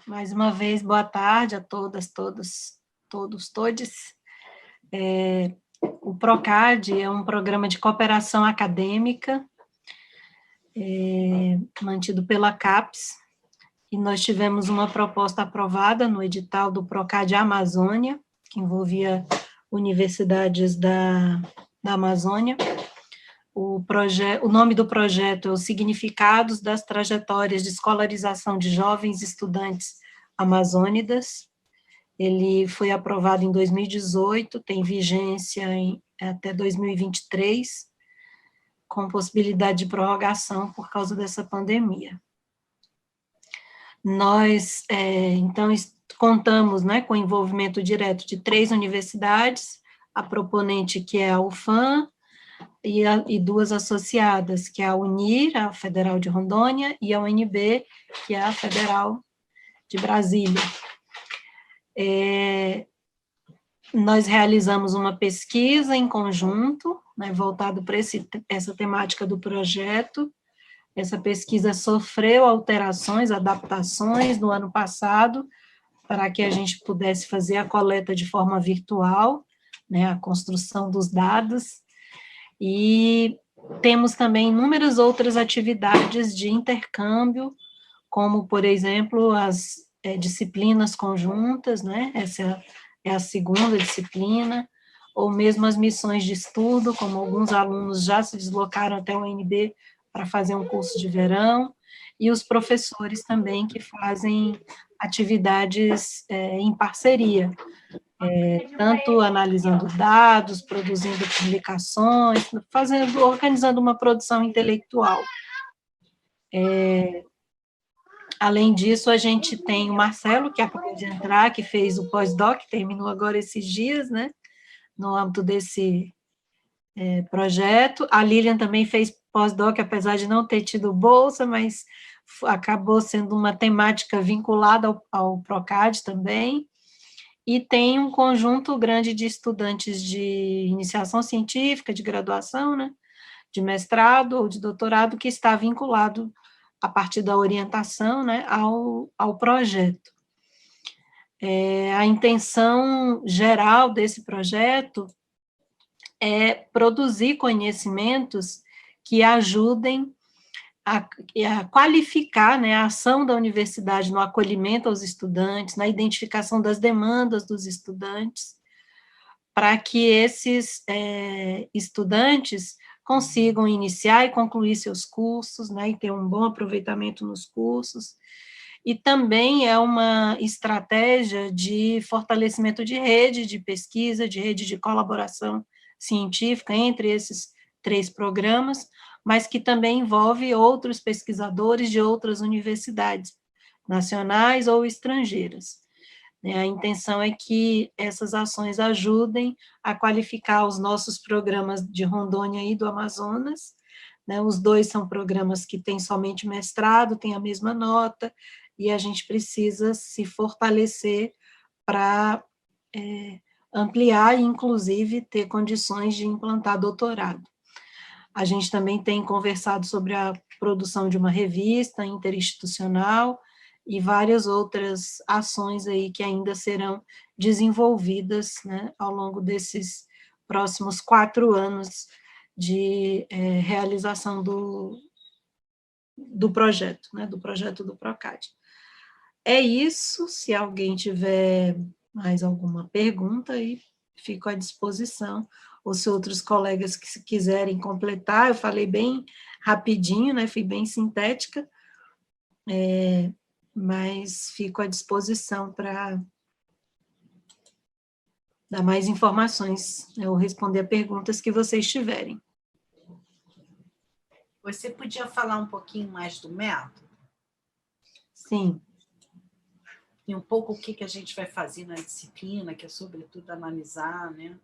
mais uma vez, boa tarde a todas, todos, todes. O PROCAD é um programa de cooperação acadêmica mantido pela CAPES, e nós tivemos uma proposta aprovada no edital do PROCAD Amazônia, que envolvia universidades da Amazônia. O nome do projeto é Os Significados das Trajetórias de Escolarização de Jovens Estudantes Amazônidas. Ele foi aprovado em 2018, tem vigência até 2023, com possibilidade de prorrogação por causa dessa pandemia. Nós, então, contamos, né, com o envolvimento direto de 3 universidades, a proponente, que é a UFAM, e 2 associadas, que é a UNIR, a Federal de Rondônia, e a UNB, que é a Federal de Brasília. Nós realizamos uma pesquisa em conjunto, né, voltado para essa temática do projeto. Essa pesquisa sofreu alterações, adaptações no ano passado, para que a gente pudesse fazer a coleta de forma virtual, né, a construção dos dados, e temos também inúmeras outras atividades de intercâmbio, como, por exemplo, as disciplinas conjuntas, né? Essa é a segunda disciplina, ou mesmo as missões de estudo, como alguns alunos já se deslocaram até o UNB para fazer um curso de verão, e os professores também que fazem atividades em parceria, tanto analisando dados, produzindo publicações, organizando uma produção intelectual. Além disso, a gente tem o Marcelo, que acabou de entrar, que fez o pós-doc, terminou agora esses dias, né, no âmbito desse projeto. A Lilian também fez pós-doc, apesar de não ter tido bolsa, mas acabou sendo uma temática vinculada ao PROCAD também. E tem um conjunto grande de estudantes de iniciação científica, de graduação, né, de mestrado ou de doutorado, que está vinculado, a partir da orientação, né, ao projeto. A intenção geral desse projeto é produzir conhecimentos que ajudem a qualificar, né, a ação da universidade no acolhimento aos estudantes, na identificação das demandas dos estudantes, para que esses estudantes consigam iniciar e concluir seus cursos, né, e ter um bom aproveitamento nos cursos. E também é uma estratégia de fortalecimento de rede de pesquisa, de rede de colaboração científica entre esses 3 programas, mas que também envolve outros pesquisadores de outras universidades, nacionais ou estrangeiras. A intenção é que essas ações ajudem a qualificar os nossos programas de Rondônia e do Amazonas, né? Os 2 são programas que têm somente mestrado, têm a mesma nota, e a gente precisa se fortalecer para ampliar e, inclusive, ter condições de implantar doutorado. A gente também tem conversado sobre a produção de uma revista interinstitucional e várias outras ações aí que ainda serão desenvolvidas, né, ao longo desses próximos 4 anos de realização do projeto, né, do projeto do PROCAD. É isso. Se alguém tiver mais alguma pergunta, aí fico à disposição, ou se outros colegas que quiserem completar. Eu falei bem rapidinho, né, fui bem sintética, mas fico à disposição para dar mais informações, ou responder a perguntas que vocês tiverem. Você podia falar um pouquinho mais do método? Sim. E um pouco o que a gente vai fazer na disciplina, que é sobretudo analisar, né?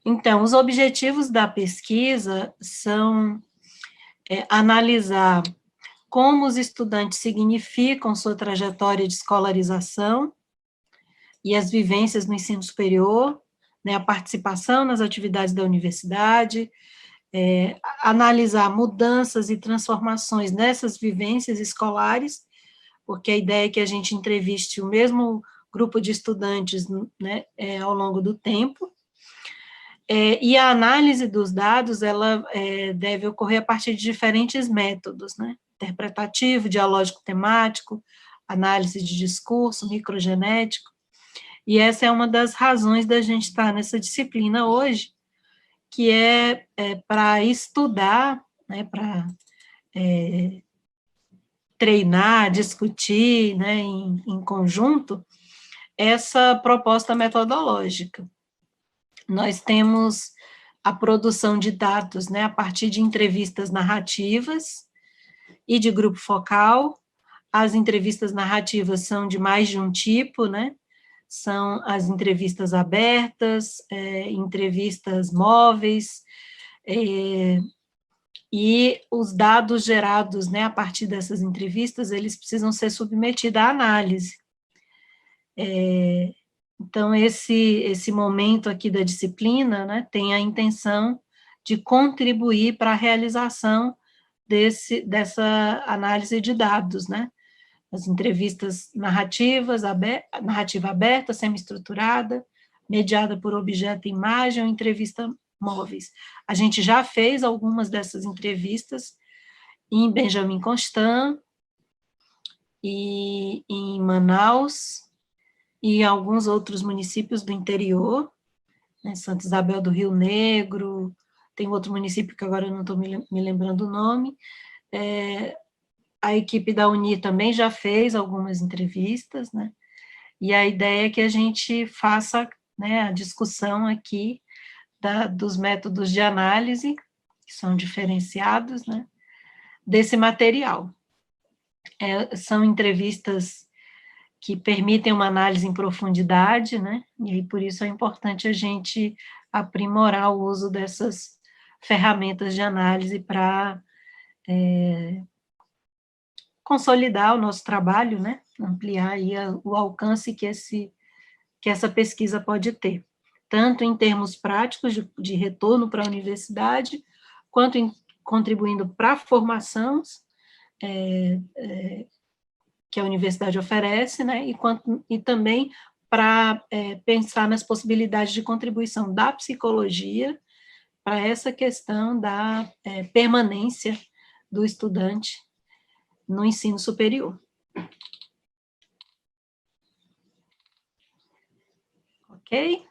Então, os objetivos da pesquisa são analisar como os estudantes significam sua trajetória de escolarização e as vivências no ensino superior, né, a participação nas atividades da universidade, analisar mudanças e transformações nessas vivências escolares, porque a ideia é que a gente entreviste o mesmo grupo de estudantes, né, ao longo do tempo, e a análise dos dados, ela deve ocorrer a partir de diferentes métodos, né, interpretativo, dialógico temático, análise de discurso, microgenético, e essa é uma das razões da gente estar nessa disciplina hoje, que é para estudar, né, para treinar, discutir, né, em conjunto, essa proposta metodológica. Nós temos a produção de dados, né, a partir de entrevistas narrativas e de grupo focal. As entrevistas narrativas são de mais de um tipo, né, são as entrevistas abertas, entrevistas móveis, e os dados gerados, né, a partir dessas entrevistas, eles precisam ser submetidos à análise. Então, esse momento aqui da disciplina, né, tem a intenção de contribuir para a realização dessa análise de dados, né, as entrevistas narrativas, narrativa aberta, semi-estruturada, mediada por objeto e imagem, ou entrevista móveis. A gente já fez algumas dessas entrevistas em Benjamin Constant, e em Manaus, e em alguns outros municípios do interior, né, Santa Isabel do Rio Negro, tem outro município que agora eu não estou me lembrando o nome. A equipe da Uni também já fez algumas entrevistas, né, e a ideia é que a gente faça, né, a discussão aqui dos métodos de análise, que são diferenciados, né, desse material. São entrevistas que permitem uma análise em profundidade, né, e por isso é importante a gente aprimorar o uso dessas ferramentas de análise para consolidar o nosso trabalho, né, ampliar aí o alcance que essa pesquisa pode ter, tanto em termos práticos de retorno para a universidade, quanto contribuindo para a formação que a universidade oferece, né, e também para pensar nas possibilidades de contribuição da psicologia para essa questão da permanência do estudante no ensino superior. Ok?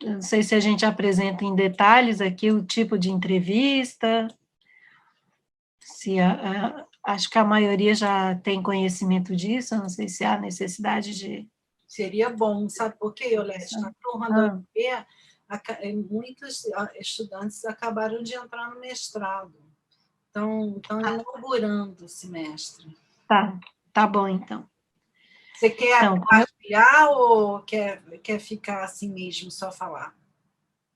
Eu não sei se a gente apresenta em detalhes aqui o tipo de entrevista, acho que a maioria já tem conhecimento disso, eu não sei se há necessidade de... Seria bom, sabe por quê, Iolete? Na turma da UFP, muitos estudantes acabaram de entrar no mestrado. Estão inaugurando o semestre. Tá bom, então. Você quer compartilhar ou quer ficar assim mesmo, só falar?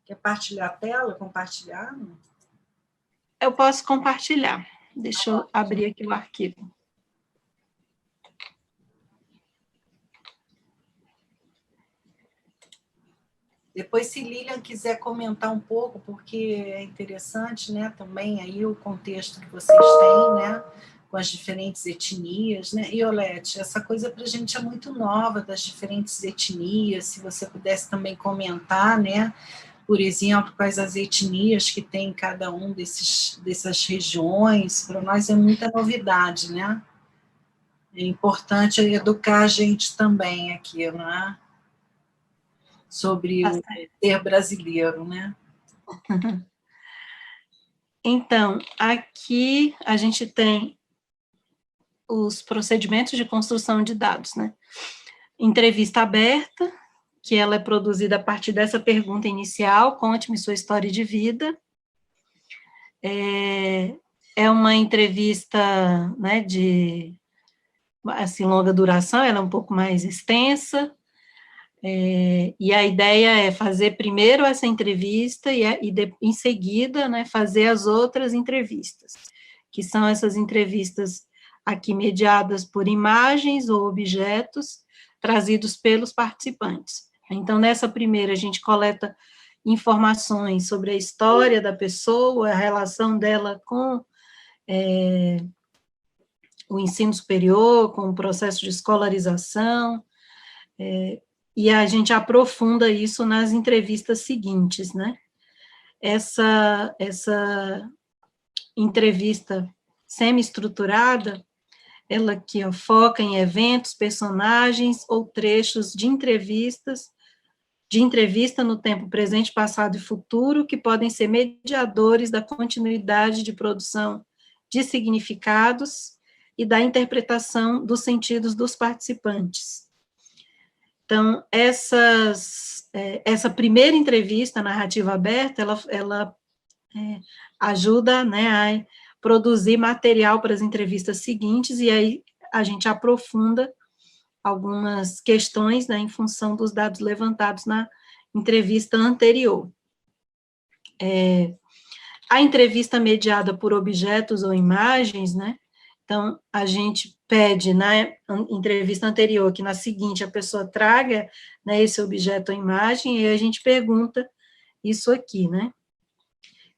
Quer partilhar a tela, compartilhar? Eu posso compartilhar. Deixa eu abrir aqui o arquivo. Depois, se Lilian quiser comentar um pouco, porque é interessante, né, também aí o contexto que vocês têm, né, com as diferentes etnias, né, Iolete, essa coisa para a gente é muito nova, das diferentes etnias, se você pudesse também comentar, né, por exemplo, quais as etnias que tem em cada um dessas regiões, para nós é muita novidade, né, é importante educar a gente também aqui, não é? Sobre o ser brasileiro, né? Então, aqui a gente tem os procedimentos de construção de dados, né? Entrevista aberta, que ela é produzida a partir dessa pergunta inicial, conte-me sua história de vida. É uma entrevista, né, de, assim, longa duração, ela é um pouco mais extensa, e a ideia é fazer primeiro essa entrevista e em seguida, né, fazer as outras entrevistas, que são essas entrevistas aqui mediadas por imagens ou objetos trazidos pelos participantes. Então, nessa primeira, a gente coleta informações sobre a história da pessoa, a relação dela com o ensino superior, com o processo de escolarização, e a gente aprofunda isso nas entrevistas seguintes, né? Essa entrevista semi-estruturada, ela aqui, ó, foca em eventos, personagens ou trechos de entrevista no tempo presente, passado e futuro, que podem ser mediadores da continuidade de produção de significados e da interpretação dos sentidos dos participantes. Então, essa primeira entrevista, narrativa aberta, ela ajuda, né, a produzir material para as entrevistas seguintes, e aí a gente aprofunda algumas questões, né, em função dos dados levantados na entrevista anterior. A entrevista mediada por objetos ou imagens, né, então, a gente pede na entrevista anterior que na seguinte a pessoa traga, né, esse objeto ou imagem, e a gente pergunta isso aqui, né?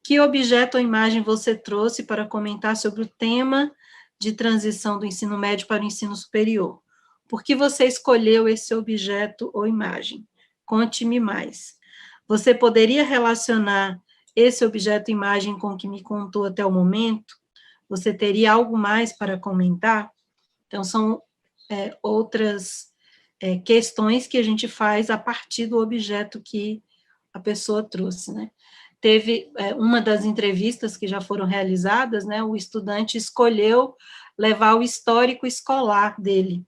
Que objeto ou imagem você trouxe para comentar sobre o tema de transição do ensino médio para o ensino superior? Por que você escolheu esse objeto ou imagem? Conte-me mais. Você poderia relacionar esse objeto ou imagem com o que me contou até o momento? Você teria algo mais para comentar? Então, são outras questões que a gente faz a partir do objeto que a pessoa trouxe, né? Teve uma das entrevistas que já foram realizadas, né, o estudante escolheu levar o histórico escolar dele.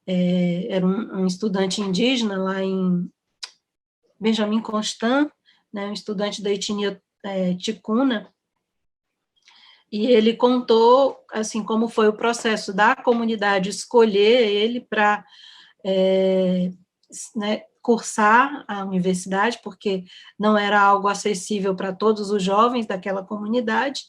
Era um estudante indígena lá em Benjamin Constant, né, um estudante da etnia ticuna, e ele contou, assim, como foi o processo da comunidade escolher ele para né, cursar a universidade, porque não era algo acessível para todos os jovens daquela comunidade,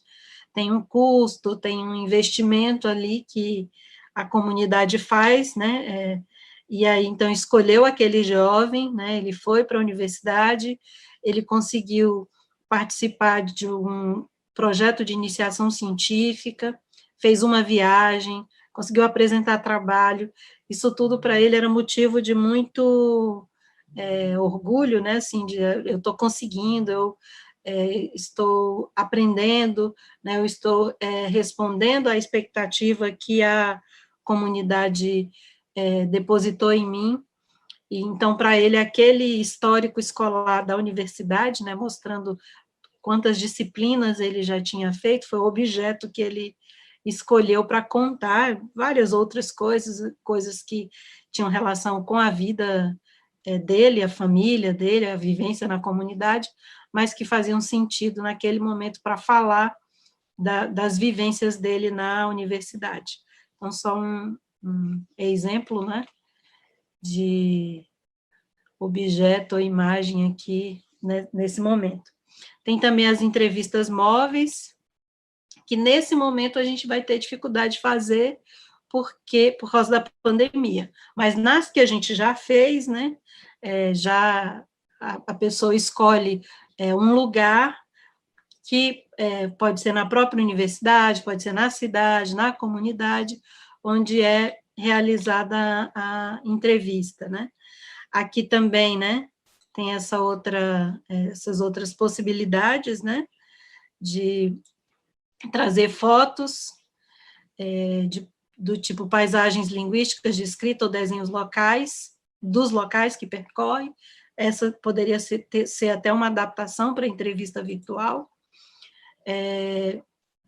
tem um custo, tem um investimento ali que a comunidade faz, né, e aí, então, escolheu aquele jovem, né, ele foi para a universidade, ele conseguiu participar de um projeto de iniciação científica, fez uma viagem, conseguiu apresentar trabalho, isso tudo para ele era motivo de muito orgulho, né, assim, de eu estou conseguindo, eu estou aprendendo, né, eu estou respondendo à expectativa que a comunidade depositou em mim, e então, para ele, aquele histórico escolar da universidade, né, mostrando quantas disciplinas ele já tinha feito, foi o objeto que ele escolheu para contar várias outras coisas que tinham relação com a vida dele, a família dele, a vivência na comunidade, mas que faziam sentido naquele momento para falar das vivências dele na universidade. Então, só um exemplo, né, de objeto ou imagem aqui, né, nesse momento. Tem também as entrevistas móveis, que nesse momento a gente vai ter dificuldade de fazer, por causa da pandemia. Mas nas que a gente já fez, né, já a pessoa escolhe um lugar que pode ser na própria universidade, pode ser na cidade, na comunidade, onde é realizada a entrevista, né. Aqui também, né, tem essas outras possibilidades, né, de trazer fotos do tipo paisagens linguísticas de escrita ou desenhos locais, dos locais que percorre. Essa poderia ser até uma adaptação para entrevista virtual,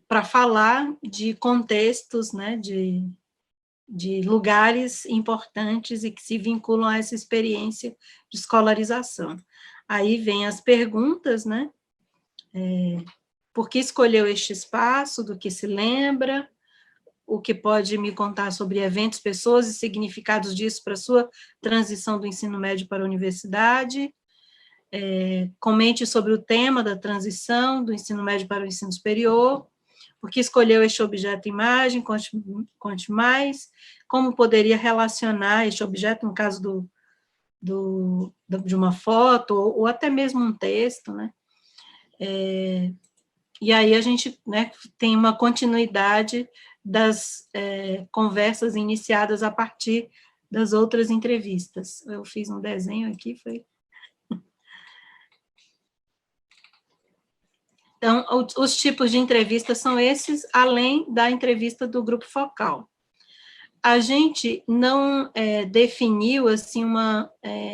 para falar de contextos, né, de lugares importantes e que se vinculam a essa experiência de escolarização. Aí vem as perguntas, né, por que escolheu este espaço, do que se lembra, o que pode me contar sobre eventos, pessoas e significados disso para a sua transição do ensino médio para a universidade, comente sobre o tema da transição do ensino médio para o ensino superior, por que escolheu este objeto imagem, conte mais, como poderia relacionar este objeto, no caso de uma foto, ou até mesmo um texto, né? E aí a gente, né, tem uma continuidade das conversas iniciadas a partir das outras entrevistas. Eu fiz um desenho aqui, foi... Então, os tipos de entrevistas são esses, além da entrevista do grupo focal. A gente não definiu assim, uma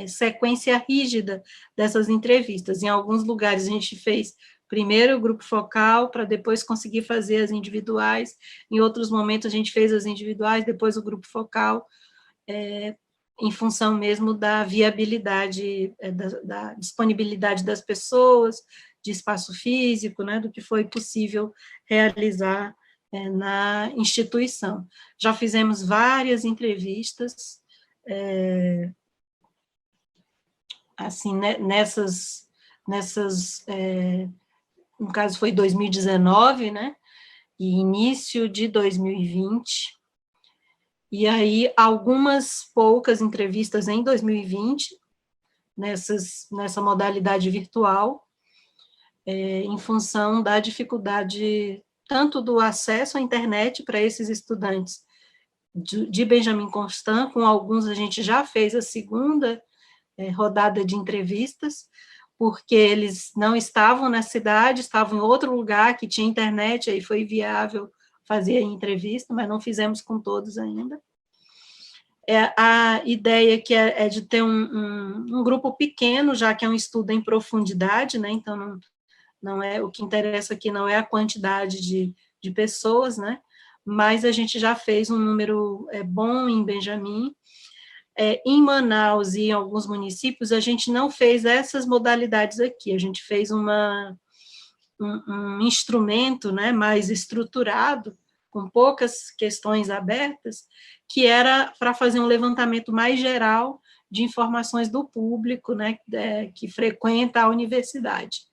sequência rígida dessas entrevistas. Em alguns lugares a gente fez primeiro o grupo focal, para depois conseguir fazer as individuais. Em outros momentos a gente fez as individuais, depois o grupo focal, em função mesmo da viabilidade, da disponibilidade das pessoas, de espaço físico, né, do que foi possível realizar na instituição. Já fizemos várias entrevistas, assim, né, no caso foi 2019, né, e início de 2020, e aí algumas poucas entrevistas em 2020, nessa modalidade virtual, em função da dificuldade tanto do acesso à internet para esses estudantes de Benjamin Constant, com alguns a gente já fez a segunda rodada de entrevistas, porque eles não estavam na cidade, estavam em outro lugar que tinha internet, aí foi viável fazer a entrevista, mas não fizemos com todos ainda. A ideia que é de ter um grupo pequeno, já que é um estudo em profundidade, né, então não é, o que interessa aqui não é a quantidade de pessoas, né, mas a gente já fez um número bom em Benjamin. Em Manaus e em alguns municípios, a gente não fez essas modalidades aqui, a gente fez um instrumento, né, mais estruturado, com poucas questões abertas, que era para fazer um levantamento mais geral de informações do público, né, que frequenta a universidade.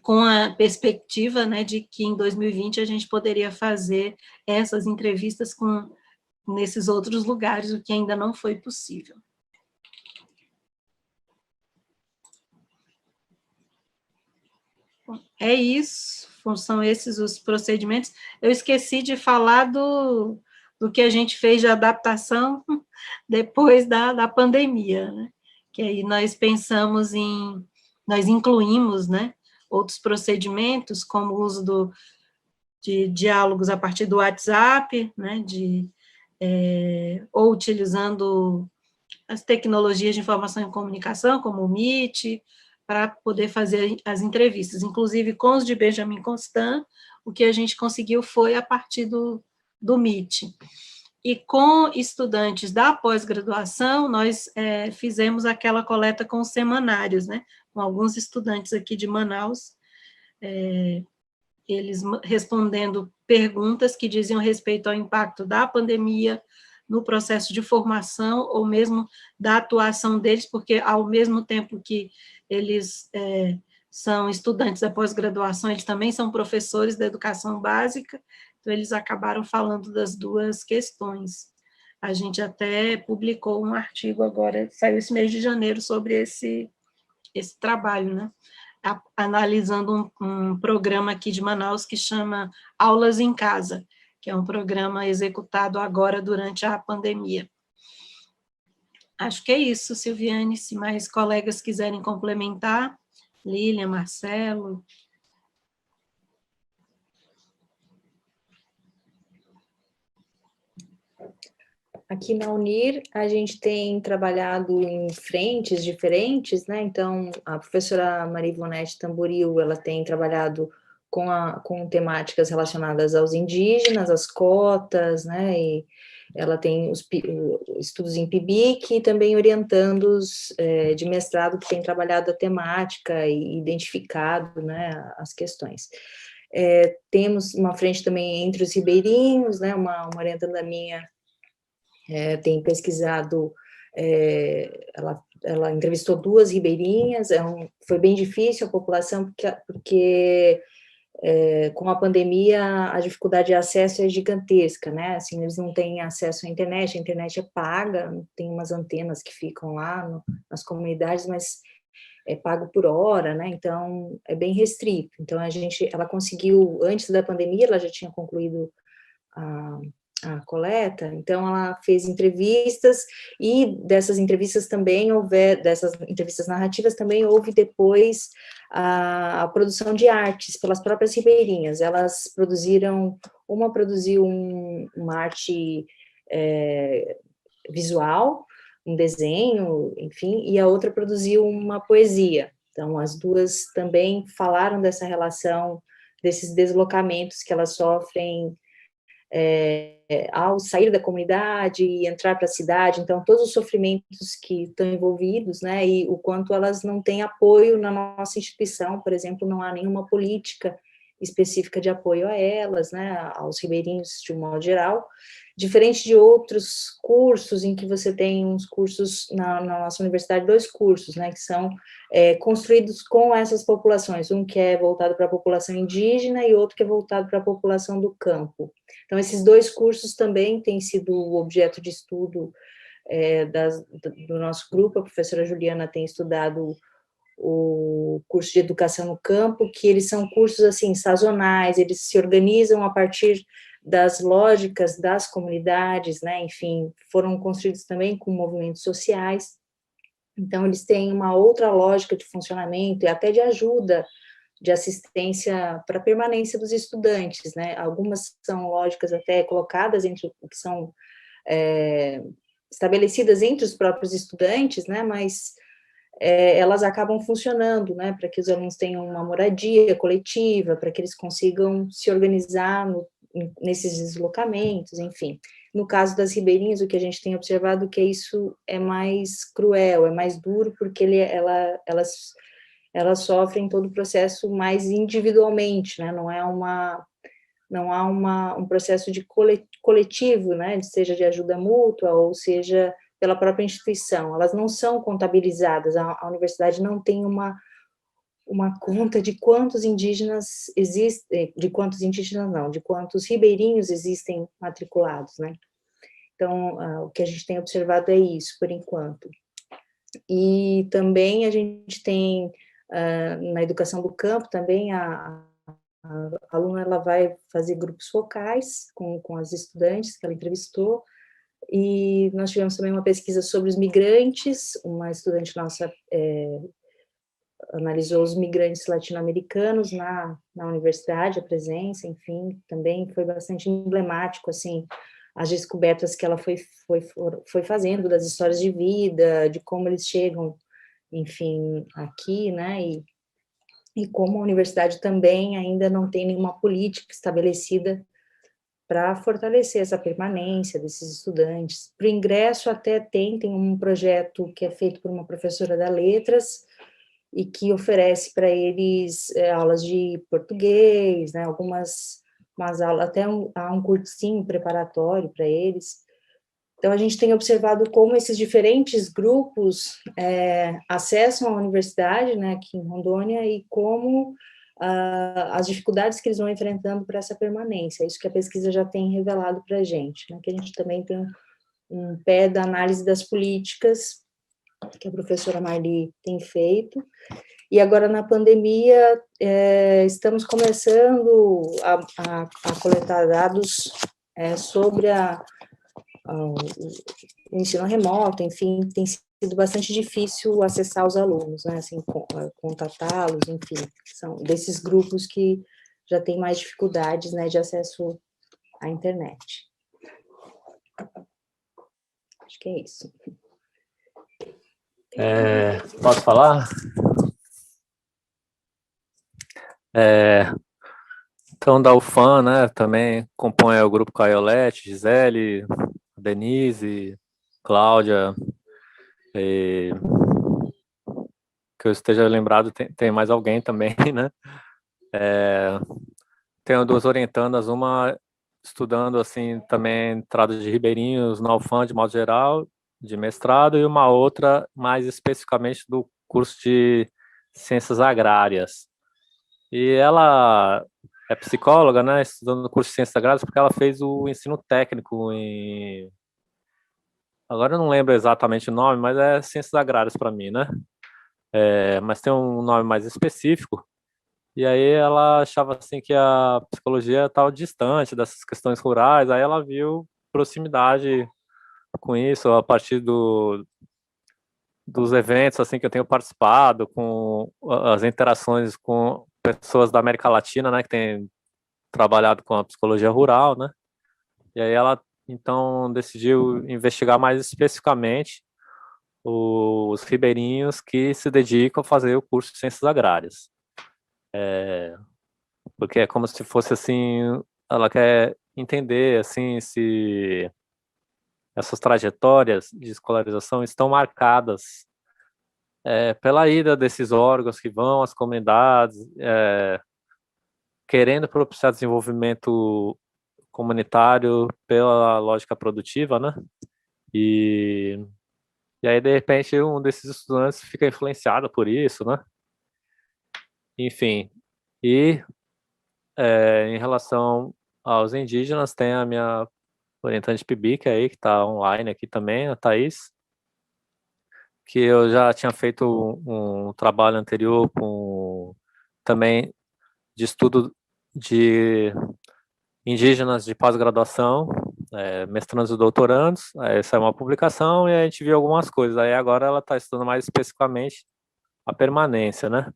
Com a perspectiva, né, de que em 2020 a gente poderia fazer essas entrevistas nesses outros lugares, o que ainda não foi possível. Bom, é isso, são esses os procedimentos. Eu esqueci de falar do que a gente fez de adaptação depois da pandemia, né? Que aí nós pensamos nós incluímos, né, outros procedimentos, como o uso de diálogos a partir do WhatsApp, né, ou utilizando as tecnologias de informação e comunicação, como o Meet, para poder fazer as entrevistas. Inclusive, com os de Benjamin Constant, o que a gente conseguiu foi a partir do Meet. E com estudantes da pós-graduação, nós fizemos aquela coleta com os semanários, né, com alguns estudantes aqui de Manaus, eles respondendo perguntas que diziam respeito ao impacto da pandemia no processo de formação, ou mesmo da atuação deles, porque ao mesmo tempo que eles são estudantes da pós-graduação, eles também são professores da educação básica, então eles acabaram falando das duas questões. A gente até publicou um artigo agora, saiu esse mês de janeiro, sobre esse trabalho, né? Analisando um programa aqui de Manaus que chama Aulas em Casa, que é um programa executado agora durante a pandemia. Acho que é isso, Silviane, se mais colegas quiserem complementar, Lília, Marcelo. Aqui na Unir, a gente tem trabalhado em frentes diferentes, né? Então, a professora Maria Ivonete Tamboril, ela tem trabalhado com temáticas relacionadas aos indígenas, às cotas, né? E ela tem os estudos em PIBIC e também orientandos de mestrado que têm trabalhado a temática e identificado, né, as questões. Temos uma frente também entre os ribeirinhos, né? Uma orientanda minha tem pesquisado, ela entrevistou 2 ribeirinhas, foi bem difícil a população, porque com a pandemia a dificuldade de acesso é gigantesca, né, assim, eles não têm acesso à internet, a internet é paga, tem umas antenas que ficam lá nas comunidades, mas é pago por hora, né? Então é bem restrito. Então ela conseguiu, antes da pandemia, ela já tinha concluído a, a coleta, então ela fez entrevistas, e dessas entrevistas também dessas entrevistas narrativas também houve depois a produção de artes pelas próprias ribeirinhas. Elas uma produziu uma arte visual, um desenho, enfim, e a outra produziu uma poesia. Então, as duas também falaram dessa relação, desses deslocamentos que elas sofrem ao sair da comunidade e entrar para a cidade. Então, todos os sofrimentos que estão envolvidos, né, e o quanto elas não têm apoio na nossa instituição. Por exemplo, não há nenhuma política específica de apoio a elas, né, aos ribeirinhos de um modo geral, diferente de outros cursos em que você tem uns cursos, na nossa universidade, 2 cursos, né, que são construídos com essas populações, um que é voltado para a população indígena e outro que é voltado para a população do campo. Então, esses 2 cursos também têm sido objeto de estudo do nosso grupo. A professora Juliana tem estudado o curso de educação no campo, que eles são cursos, assim, sazonais, eles se organizam a partir das lógicas das comunidades, né, enfim, foram construídos também com movimentos sociais. Então, eles têm uma outra lógica de funcionamento e até de ajuda, de assistência para a permanência dos estudantes, né? Algumas são lógicas até colocadas que são estabelecidas entre os próprios estudantes, né? Mas elas acabam funcionando, né? Para que os alunos tenham uma moradia coletiva, para que eles consigam se organizar nesses deslocamentos, enfim. No caso das ribeirinhas, o que a gente tem observado é que isso é mais cruel, é mais duro, porque elas sofrem todo o processo mais individualmente, né? Não há um processo de coletivo, né? Seja de ajuda mútua, ou seja pela própria instituição. Elas não são contabilizadas, a universidade não tem uma conta de quantos indígenas existem, de quantos ribeirinhos existem matriculados, né? Então, o que a gente tem observado é isso, por enquanto. E também a gente tem, na educação do campo, também a aluna ela vai fazer grupos focais com as estudantes que ela entrevistou, e nós tivemos também uma pesquisa sobre os migrantes. Uma estudante nossa analisou os migrantes latino-americanos na universidade, a presença, enfim, também foi bastante emblemático, assim, as descobertas que ela foi fazendo das histórias de vida, de como eles chegam, enfim, aqui, né, e como a universidade também ainda não tem nenhuma política estabelecida para fortalecer essa permanência desses estudantes. Para o ingresso até tem um projeto que é feito por uma professora da Letras, e que oferece para eles aulas de português, né, umas aulas, até há um cursinho preparatório para eles. Então, a gente tem observado como esses diferentes grupos acessam a universidade, né, aqui em Rondônia, e como as dificuldades que eles vão enfrentando para essa permanência. Isso que a pesquisa já tem revelado para a gente, né, que a gente também tem um pé da análise das políticas que a professora Marli tem feito. E agora, na pandemia, estamos começando a coletar dados sobre o ensino remoto. Enfim, tem sido bastante difícil acessar os alunos, né, assim, contatá-los, enfim, são desses grupos que já têm mais dificuldades, né, de acesso à internet. Acho que é isso. Posso falar? Então, da UFAM, né, também compõe o grupo Caiolete, Gisele, Denise, Cláudia, que eu esteja lembrado, tem mais alguém também, né? Tenho 2 orientandas, uma estudando, assim, também entrada de ribeirinhos na UFAM, de modo geral, de mestrado, e uma outra mais especificamente do curso de Ciências Agrárias. E ela é psicóloga, né, estudando no curso de Ciências Agrárias, porque ela fez o ensino técnico agora eu não lembro exatamente o nome, mas é Ciências Agrárias para mim, né? mas tem um nome mais específico. E aí ela achava assim que a psicologia estava distante dessas questões rurais, aí ela viu proximidade com isso a partir dos eventos assim que eu tenho participado, com as interações com pessoas da América Latina, né, que tem trabalhado com a psicologia rural, né? E aí ela então decidiu investigar mais especificamente os ribeirinhos que se dedicam a fazer o curso de Ciências Agrárias. Porque é como se fosse assim, ela quer entender assim se essas trajetórias de escolarização estão marcadas pela ida desses órgãos que vão às comunidades, querendo propiciar desenvolvimento comunitário pela lógica produtiva, né? E, e aí, de repente, um desses estudantes fica influenciado por isso, né? Enfim, e em relação aos indígenas, tem a minha orientante PIBIC aí, que está online aqui também, a Thaís, que eu já tinha feito um trabalho anterior com também de estudo de indígenas de pós-graduação, mestrandos e doutorandos. Essa é uma publicação e a gente viu algumas coisas. Aí agora ela está estudando mais especificamente a permanência, né?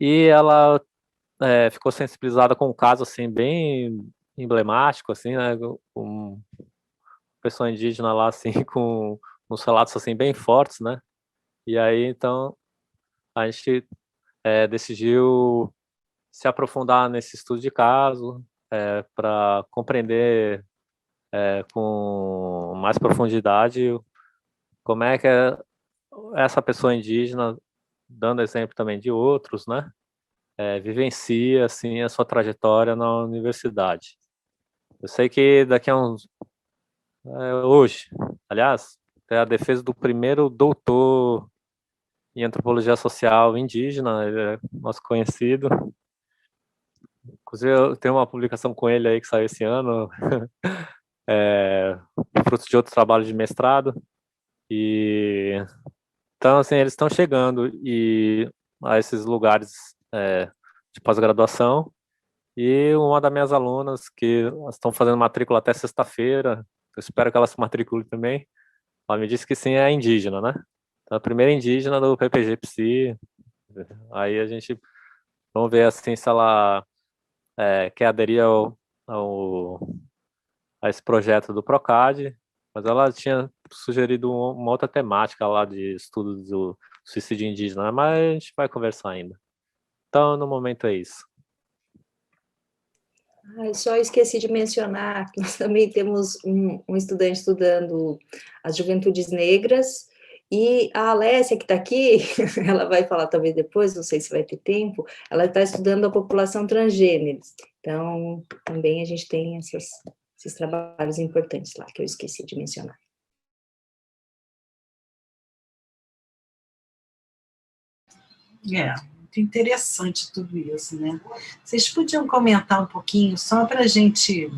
E ela ficou sensibilizada com um caso assim bem emblemático, assim, né? Uma pessoa indígena lá assim com uns relatos assim bem fortes, né? E aí então a gente decidiu se aprofundar nesse estudo de caso para compreender com mais profundidade como é que essa pessoa indígena, dando exemplo também de outros, né, vivencia assim a sua trajetória na universidade. Eu sei que daqui a uns hoje, aliás, é a defesa do primeiro doutor em antropologia social indígena, ele é nosso conhecido. Inclusive, eu tenho uma publicação com ele aí que saiu esse ano, fruto de outro trabalho de mestrado. E então, assim, eles estão chegando a esses lugares de pós-graduação. E uma das minhas alunas, que elas estão fazendo matrícula até sexta-feira, eu espero que ela se matricule também, ela me disse que sim, é indígena, né? Então, a primeira indígena do PPG Psi. Aí a gente, vamos ver assim se ela quer aderir a esse projeto do Procad, mas ela tinha sugerido uma outra temática lá de estudo do suicídio indígena, mas a gente vai conversar ainda. Então, no momento é isso. Só esqueci de mencionar que nós também temos um estudante estudando as juventudes negras, e a Alessia, que está aqui, ela vai falar talvez depois, não sei se vai ter tempo, ela está estudando a população transgênero. Então, também a gente tem esses trabalhos importantes lá, que eu esqueci de mencionar. Muito interessante tudo isso, né? Vocês podiam comentar um pouquinho, só para a gente,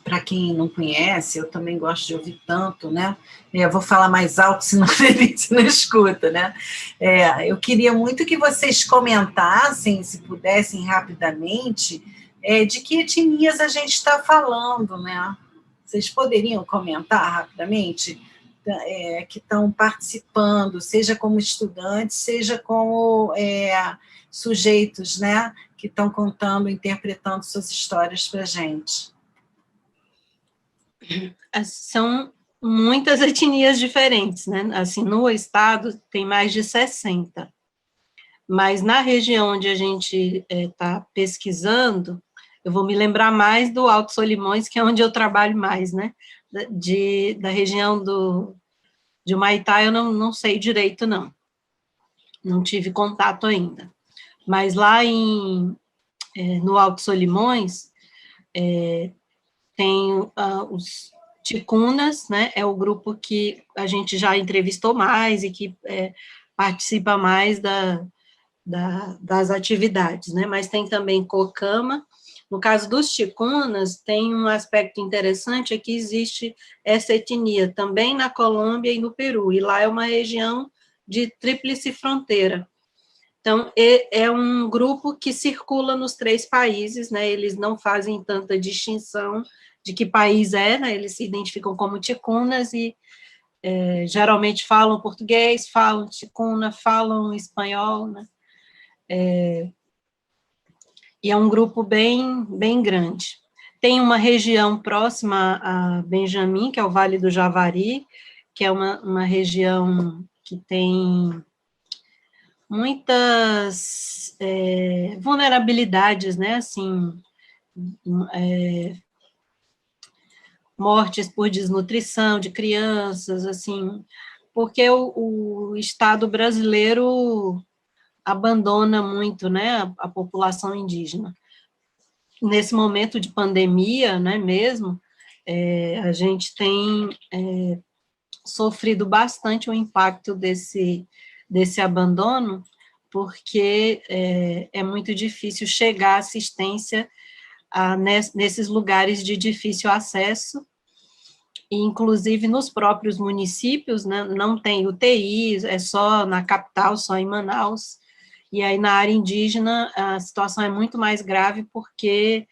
para quem não conhece, eu também gosto de ouvir tanto, né? Eu vou falar mais alto, senão a Denise não escuta, né? Eu queria muito que vocês comentassem, se pudessem rapidamente, de que etnias a gente está falando, né? Vocês poderiam comentar rapidamente? Que estão participando, seja como estudantes, seja como sujeitos, né, que estão contando, interpretando suas histórias para a gente. São muitas etnias diferentes, né? Assim, no estado tem mais de 60, mas na região onde a gente está pesquisando, eu vou me lembrar mais do Alto Solimões, que é onde eu trabalho mais, né? Da região de Humaitá, eu não sei direito, não tive contato ainda. Mas lá no Alto Solimões, tem os ticunas, né, é o grupo que a gente já entrevistou mais e que participa mais das atividades, né, mas tem também Cocama. No caso dos ticunas, tem um aspecto interessante, é que existe essa etnia também na Colômbia e no Peru, e lá é uma região de tríplice fronteira. Então, é um grupo que circula nos 3 países, né? Eles não fazem tanta distinção de que país é, né? Eles se identificam como ticunas e geralmente falam português, falam ticuna, falam espanhol, né? E é um grupo bem grande. Tem uma região próxima a Benjamim, que é o Vale do Javari, que é uma região que tem muitas vulnerabilidades, né, assim, mortes por desnutrição de crianças, assim, porque o Estado brasileiro abandona muito, né, a população indígena. Nesse momento de pandemia, né, mesmo, a gente tem sofrido bastante o impacto desse abandono, porque é muito difícil chegar à assistência nesses lugares de difícil acesso, e inclusive nos próprios municípios, né, não tem UTI, é só na capital, só em Manaus, e aí na área indígena a situação é muito mais grave, porque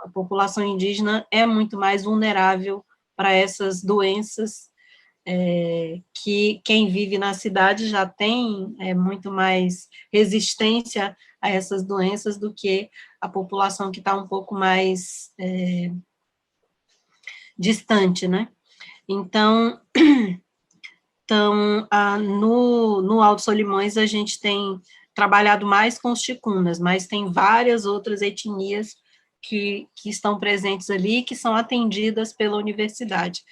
a população indígena é muito mais vulnerável para essas doenças, que quem vive na cidade já tem muito mais resistência a essas doenças do que a população que está um pouco mais distante, né? Então, no Alto Solimões a gente tem trabalhado mais com os ticunas, mas tem várias outras etnias que estão presentes ali, que são atendidas pela universidade.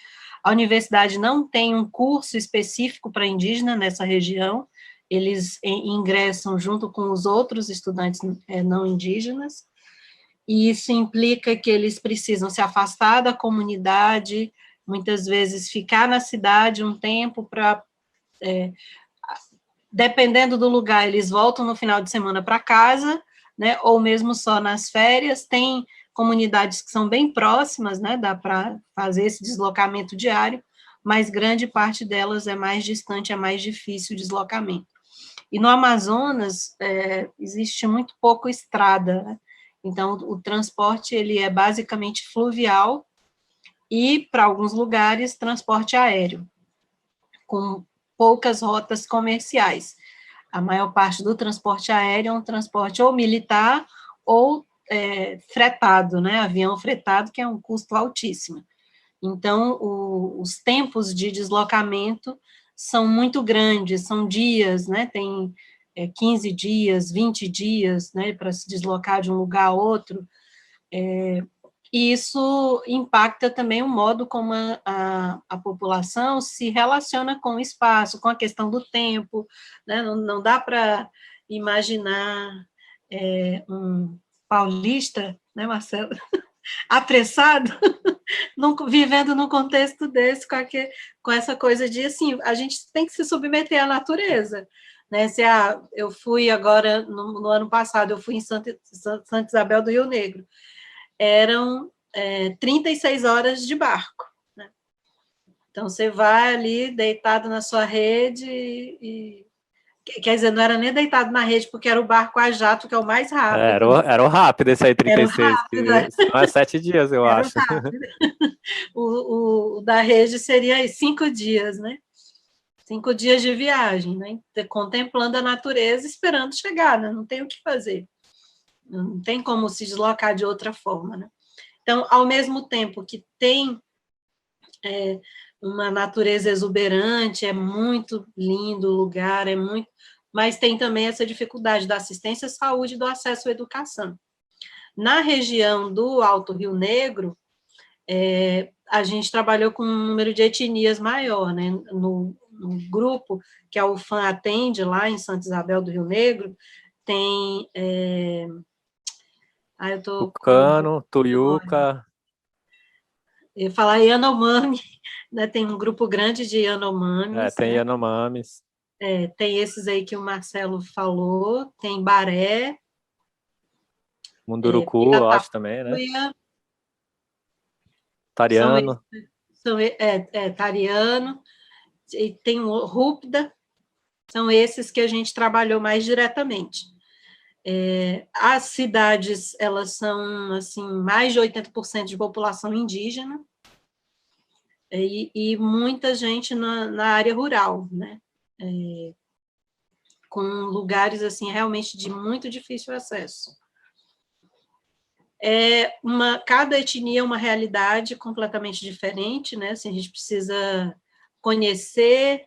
A universidade não tem um curso específico para indígena nessa região, eles ingressam junto com os outros estudantes não indígenas, e isso implica que eles precisam se afastar da comunidade, muitas vezes ficar na cidade um tempo para, dependendo do lugar, eles voltam no final de semana para casa, né, ou mesmo só nas férias. Tem comunidades que são bem próximas, né, dá para fazer esse deslocamento diário, mas grande parte delas é mais distante, é mais difícil o deslocamento. E no Amazonas, existe muito pouco estrada, né? Então, o transporte, ele é basicamente fluvial e, para alguns lugares, transporte aéreo, com poucas rotas comerciais. A maior parte do transporte aéreo é um transporte ou militar ou fretado, né? Avião fretado, que é um custo altíssimo. Então, os tempos de deslocamento são muito grandes, são dias, né? Tem 15 dias, 20 dias, né, para se deslocar de um lugar a outro, e isso impacta também o modo como a população se relaciona com o espaço, com a questão do tempo, né? Não dá para imaginar um paulista, né, Marcelo, apressado, vivendo num contexto desse, com essa coisa de, assim, a gente tem que se submeter à natureza, né? Eu fui agora, no ano passado, eu fui em Santa Isabel do Rio Negro, eram 36 horas de barco, né? Então, você vai ali, deitado na sua rede, quer dizer, não era nem deitado na rede, porque era o barco a jato, que é o mais rápido. Era o rápido esse aí, 36, era rápido, né? Não é 7 dias, eu era acho. Rápido. O da rede seria 5 dias, né? 5 dias de viagem, né? Contemplando a natureza, esperando chegar, né? Não tem o que fazer. Não tem como se deslocar de outra forma, né? Então, ao mesmo tempo que tem uma natureza exuberante, é muito lindo o lugar, mas tem também essa dificuldade da assistência à saúde e do acesso à educação. Na região do Alto Rio Negro, a gente trabalhou com um número de etnias maior, né? No grupo que a UFAM atende lá em Santa Isabel do Rio Negro, tem Tucano, Tuiuca. Eu ia falar Yanomami, né? Tem um grupo grande de Yanomamis. Tem né? Yanomamis. Tem esses aí que o Marcelo falou, tem Baré. Munduruku, eu acho também, né? Tariano. Tariano. E tem o Rúpida, são esses que a gente trabalhou mais diretamente. As cidades, elas são, assim, mais de 80% de população indígena, e muita gente na área rural, né? Com lugares, assim, realmente de muito difícil acesso. Cada etnia é uma realidade completamente diferente, né? Assim, a gente precisa conhecer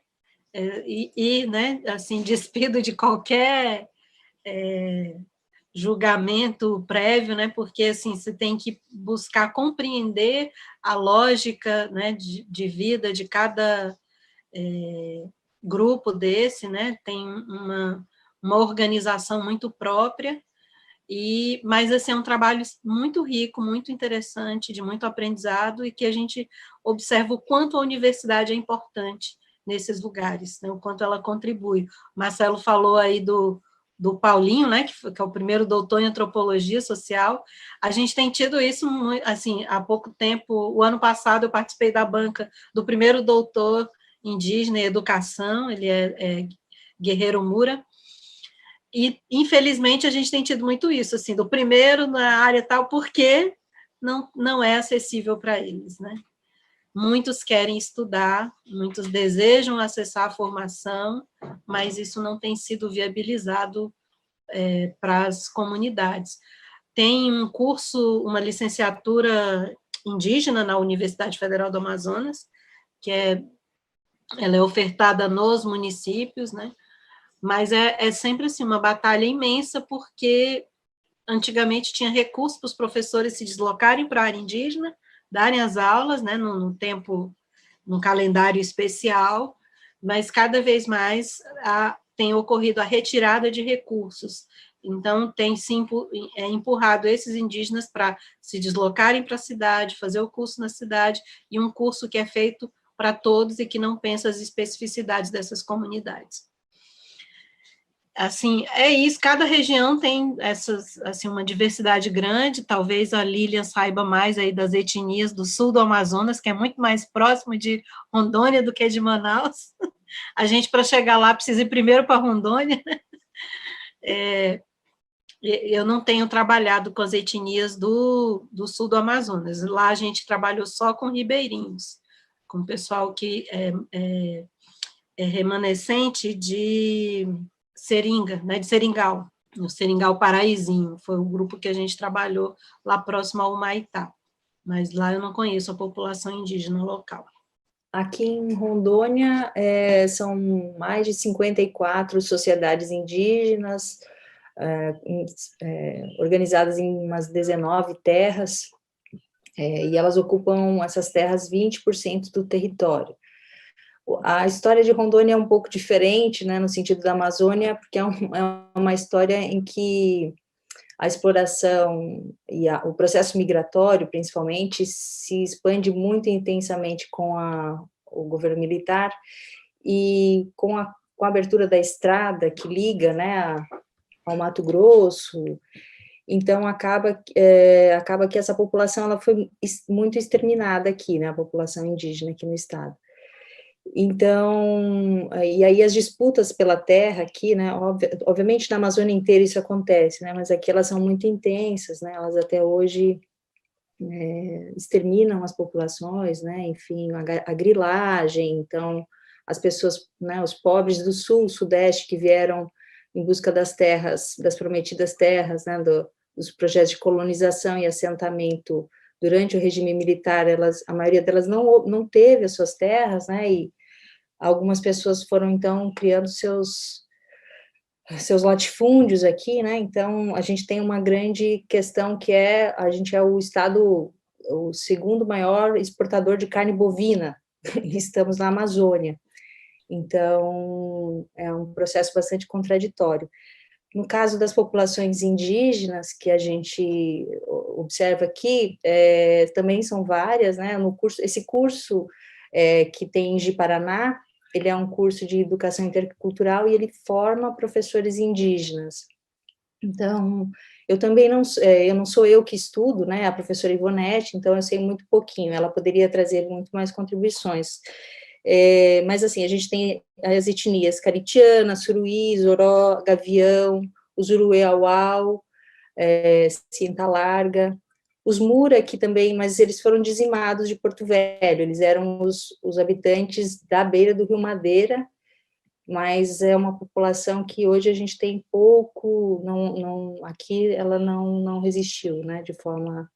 né, assim, despido de qualquer julgamento prévio, né? Porque assim, você tem que buscar compreender a lógica, né, de vida de cada grupo desse, né? Tem uma organização muito própria, mas assim, é um trabalho muito rico, muito interessante, de muito aprendizado, e que a gente observa o quanto a universidade é importante nesses lugares, né, o quanto ela contribui. O Marcelo falou aí do Paulinho, né, que é o primeiro doutor em antropologia social. A gente tem tido isso, assim, há pouco tempo. O ano passado eu participei da banca do primeiro doutor indígena em educação, ele é Guerreiro Mura, e, infelizmente, a gente tem tido muito isso, assim, do primeiro na área tal, porque não é acessível para eles, né? Muitos querem estudar, muitos desejam acessar a formação, mas isso não tem sido viabilizado para as comunidades. Tem um curso, uma licenciatura indígena na Universidade Federal do Amazonas, que ela é ofertada nos municípios, né? Mas é sempre assim, uma batalha imensa, porque antigamente tinha recursos para os professores se deslocarem para a área indígena, darem as aulas, né, no tempo, no calendário especial, mas cada vez mais tem ocorrido a retirada de recursos. Então, tem se empurrado esses indígenas para se deslocarem para a cidade, fazer o curso na cidade, e um curso que é feito para todos e que não pensa as especificidades dessas comunidades. Assim, é isso, cada região tem assim, uma diversidade grande. Talvez a Lilian saiba mais aí das etnias do sul do Amazonas, que é muito mais próximo de Rondônia do que de Manaus. A gente, para chegar lá, precisa ir primeiro para Rondônia. Eu não tenho trabalhado com as etnias do sul do Amazonas. Lá a gente trabalhou só com ribeirinhos, com o pessoal que é remanescente de Seringa, né, de Seringal, no Seringal Paraizinho, foi o grupo que a gente trabalhou lá próximo ao Humaitá, mas lá eu não conheço a população indígena local. Aqui em Rondônia, são mais de 54 sociedades indígenas, organizadas em umas 19 terras, e elas ocupam essas terras 20% do território. A história de Rondônia é um pouco diferente, né, no sentido da Amazônia, porque é uma história em que a exploração e o processo migratório, principalmente, se expande muito intensamente com o governo militar, e com a abertura da estrada que liga, né, ao Mato Grosso. Então, acaba que essa população ela foi muito exterminada aqui, né, a população indígena aqui no estado. Então, e aí as disputas pela terra aqui, né, obviamente na Amazônia inteira isso acontece, né, mas aqui elas são muito intensas, né, elas até hoje exterminam as populações, né, enfim, a grilagem. Então, as pessoas, né, os pobres do sul, sudeste, que vieram em busca das terras, das prometidas terras, né, dos projetos de colonização e assentamento durante o regime militar, a maioria delas não teve as suas terras, né, e algumas pessoas foram, então, criando seus latifúndios aqui, né, então a gente tem uma grande questão que a gente é o estado, o segundo maior exportador de carne bovina, estamos na Amazônia, então é um processo bastante contraditório. No caso das populações indígenas, que a gente observa aqui, também são várias, né, esse curso que tem em Ji-Paraná, ele é um curso de educação intercultural e ele forma professores indígenas. Então, eu também não sou eu que estudo, né, a professora Ivonete, então eu sei muito pouquinho, ela poderia trazer muito mais contribuições. Mas, assim, a gente tem as etnias caritiana, suruí, zoró, gavião, os uruê-auau, cinta larga, os Mura aqui também, mas eles foram dizimados de Porto Velho, eles eram os habitantes da beira do Rio Madeira, mas é uma população que hoje a gente tem pouco, aqui ela não resistiu, né, de forma...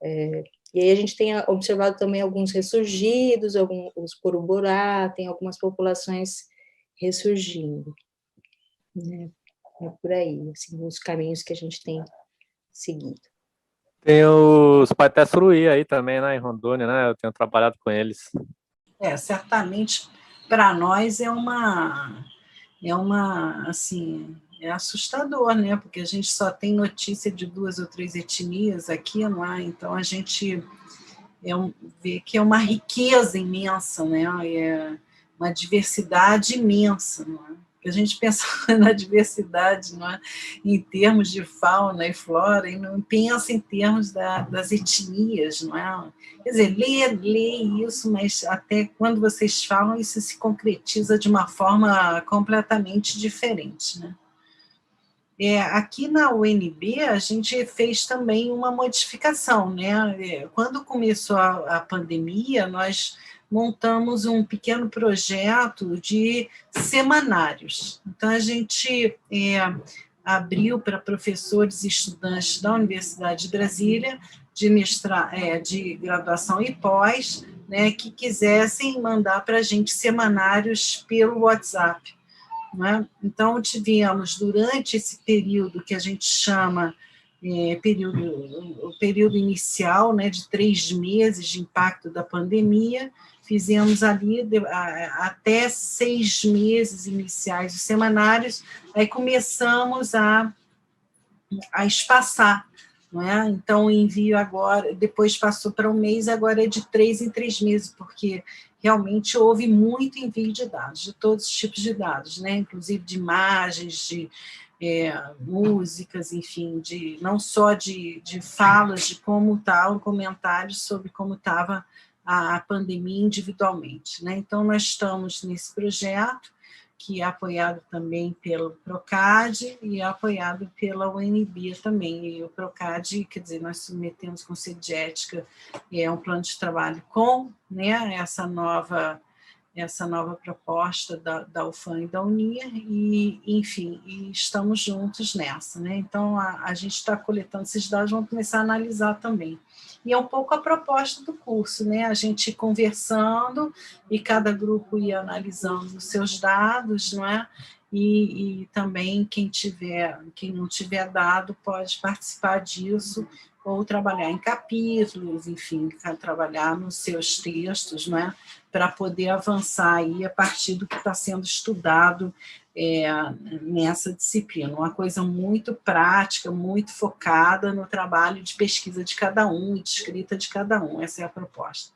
e aí a gente tem observado também alguns ressurgidos, os Coruborá, tem algumas populações ressurgindo, né, é por aí, assim, os caminhos que a gente tem seguido. Tem os Paité Suruí aí também, né, em Rondônia, né? Eu tenho trabalhado com eles. Certamente, para nós assim, é assustador, né? Porque a gente só tem notícia de 2 ou 3 etnias aqui, não é? Então a gente vê que é uma riqueza imensa, né? É uma diversidade imensa, não é? A gente pensa na diversidade, não é? Em termos de fauna e flora, e não pensa em termos das etnias, não é? Quer dizer, lê isso, mas até quando vocês falam, isso se concretiza de uma forma completamente diferente, né? Aqui na UNB, a gente fez também uma modificação, né? Quando começou a pandemia, nós montamos um pequeno projeto de semanários. Então, a gente abriu para professores e estudantes da Universidade de Brasília, de graduação e pós, né, que quisessem mandar para a gente semanários pelo WhatsApp. Né? Então, tivemos, durante esse período que a gente chama o período inicial, né, de 3 meses de impacto da pandemia, fizemos ali até 6 meses iniciais os semanários, aí começamos a espaçar, não é? Então, o envio agora, depois passou para 1 mês, agora é de 3 em 3 meses, porque realmente houve muito envio de dados, de todos os tipos de dados, né? Inclusive de imagens, de músicas, enfim, não só de falas de como está, comentários sobre como estava a pandemia individualmente, né? Então, nós estamos nesse projeto, que é apoiado também pelo PROCAD e é apoiado pela UNB também. E o PROCAD, quer dizer, nós submetemos com Conselho de Ética um plano de trabalho com, né, essa nova proposta da UFAM e da UNIR, e, enfim, e estamos juntos nessa, né? Então, a gente está coletando esses dados, vamos começar a analisar também. E é um pouco a proposta do curso, né? A gente conversando, e cada grupo ia analisando os seus dados, não é? E também quem não tiver dado pode participar disso, ou trabalhar em capítulos, enfim, trabalhar nos seus textos, não é? Para poder avançar aí a partir do que está sendo estudado nessa disciplina. Uma coisa muito prática, muito focada no trabalho de pesquisa de cada um e de escrita de cada um. Essa é a proposta.